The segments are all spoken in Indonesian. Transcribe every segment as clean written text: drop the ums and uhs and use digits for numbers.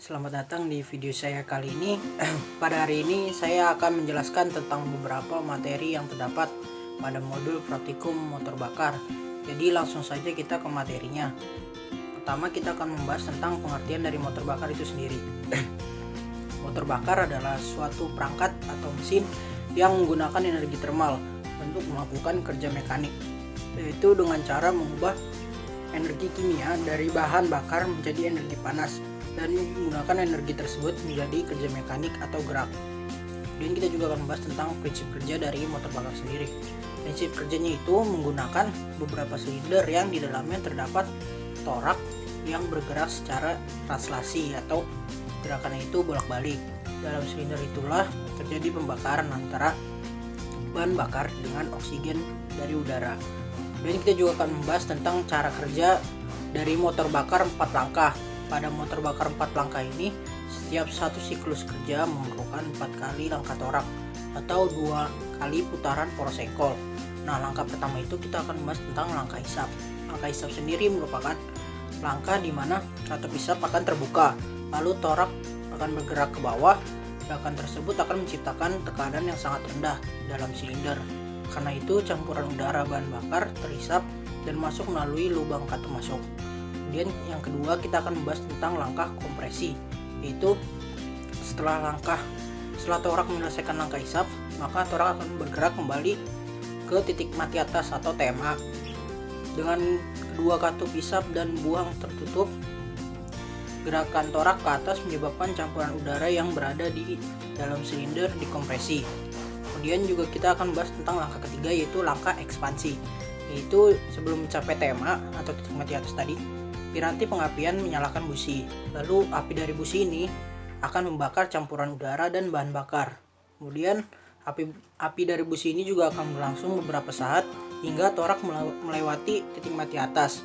Selamat datang di video saya kali ini. Pada hari ini saya akan menjelaskan tentang beberapa materi yang terdapat pada modul praktikum motor bakar. Jadi langsung saja kita ke materinya. Pertama kita akan membahas tentang pengertian dari motor bakar itu sendiri. Motor bakar adalah suatu perangkat atau mesin yang menggunakan energi termal untuk melakukan kerja mekanik, yaitu dengan cara mengubah energi kimia dari bahan bakar menjadi energi panas dan menggunakan energi tersebut menjadi kerja mekanik atau gerak. Kemudian kita juga akan membahas tentang prinsip kerja dari motor bakar sendiri. Prinsip kerjanya itu menggunakan beberapa silinder yang di dalamnya terdapat torak yang bergerak secara translasi atau gerakannya itu bolak-balik. Dalam silinder itulah terjadi pembakaran antara bahan bakar dengan oksigen dari udara. Kemudian kita juga akan membahas tentang cara kerja dari motor bakar 4 langkah. Pada motor bakar 4 langkah ini, setiap satu siklus kerja memerlukan 4 kali langkah torak atau 2 kali putaran poros engkol. Nah, langkah pertama itu kita akan membahas tentang langkah hisap. Langkah hisap sendiri merupakan langkah di mana atop hisap akan terbuka, lalu torak akan bergerak ke bawah. Gerakan tersebut akan menciptakan tekanan yang sangat rendah dalam silinder. Karena itu, campuran udara bahan bakar terhisap dan masuk melalui lubang katup masuk. Kemudian yang kedua kita akan membahas tentang langkah kompresi, yaitu setelah torak menyelesaikan langkah hisap, maka torak akan bergerak kembali ke titik mati atas atau TMA. Dengan kedua katup hisap dan buang tertutup, gerakan torak ke atas menyebabkan campuran udara yang berada di dalam silinder dikompresi. Kemudian juga kita akan membahas tentang langkah ketiga, yaitu langkah ekspansi, yaitu sebelum mencapai TMA atau titik mati atas tadi, piranti pengapian menyalakan busi. Lalu api dari busi ini akan membakar campuran udara dan bahan bakar. Kemudian api dari busi ini juga akan berlangsung beberapa saat hingga torak melewati titik mati atas.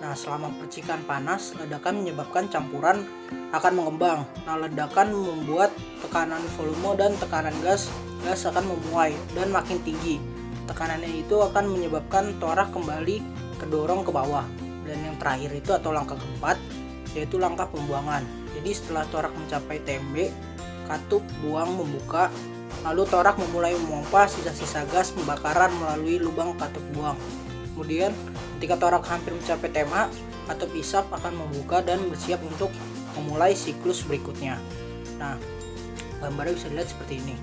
Nah, selama percikan panas, ledakan menyebabkan campuran akan mengembang. Nah, ledakan membuat tekanan volume dan tekanan gas akan memuai dan makin tinggi. Tekanannya itu akan menyebabkan torak kembali kedorong ke bawah. Dan yang terakhir itu atau langkah keempat, yaitu langkah pembuangan. Jadi setelah torak mencapai TMB, katup buang membuka, lalu torak memulai memompa sisa-sisa gas pembakaran melalui lubang katup buang. Kemudian ketika torak hampir mencapai TMA, katup hisap akan membuka dan bersiap untuk memulai siklus berikutnya. Nah, gambarnya bisa dilihat seperti ini.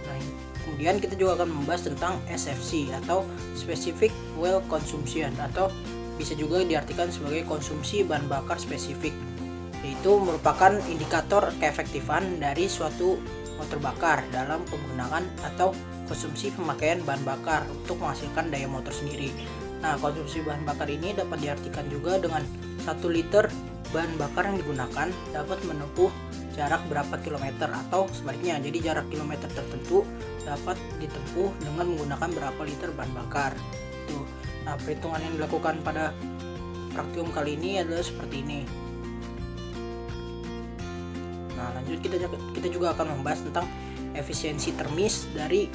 Nah, kemudian kita juga akan membahas tentang SFC atau Specific Fuel Consumption, atau bisa juga diartikan sebagai konsumsi bahan bakar spesifik, yaitu merupakan indikator keefektifan dari suatu motor bakar dalam penggunaan atau konsumsi pemakaian bahan bakar untuk menghasilkan daya motor sendiri. Nah, konsumsi bahan bakar ini dapat diartikan juga dengan 1 liter bahan bakar yang digunakan dapat menempuh jarak berapa kilometer, atau sebaliknya, jadi jarak kilometer tertentu dapat ditempuh dengan menggunakan berapa liter bahan bakar. Itu. Nah, perhitungan yang dilakukan pada praktikum kali ini adalah seperti ini. Nah, lanjut kita juga akan membahas tentang efisiensi termis dari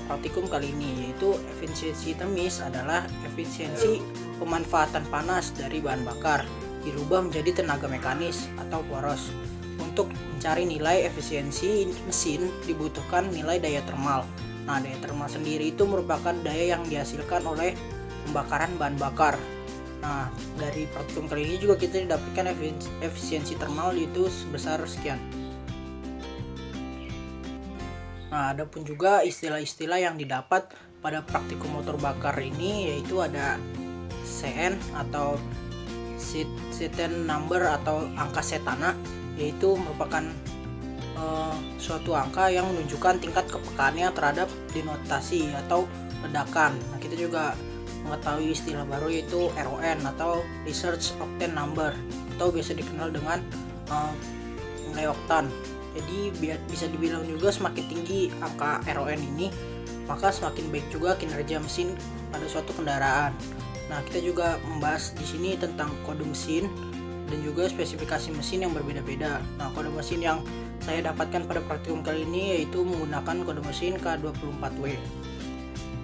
praktikum kali ini, yaitu efisiensi termis adalah efisiensi pemanfaatan panas dari bahan bakar dirubah menjadi tenaga mekanis atau poros. Untuk mencari nilai efisiensi mesin dibutuhkan nilai daya termal. Nah, daya termal sendiri itu merupakan daya yang dihasilkan oleh pembakaran bahan bakar. Nah, dari praktikum kali ini juga kita didapatkan efisiensi termal yaitu sebesar sekian. Nah, ada pun juga istilah-istilah yang didapat pada praktikum motor bakar ini, yaitu ada CN atau Setan number atau angka setana, yaitu merupakan suatu angka yang menunjukkan tingkat kepekaannya terhadap denotasi atau ledakan. Nah, kita juga mengetahui istilah baru yaitu RON atau Research Octane Number, atau biasa dikenal dengan nilai oktan. Jadi bisa dibilang juga semakin tinggi angka RON ini, maka semakin baik juga kinerja mesin pada suatu kendaraan. Nah, kita juga membahas di sini tentang kode mesin dan juga spesifikasi mesin yang berbeda-beda. Nah, kode mesin yang saya dapatkan pada praktikum kali ini yaitu menggunakan kode mesin K24W.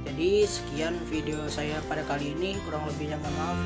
Jadi sekian video saya pada kali ini, kurang lebihnya mohon maaf.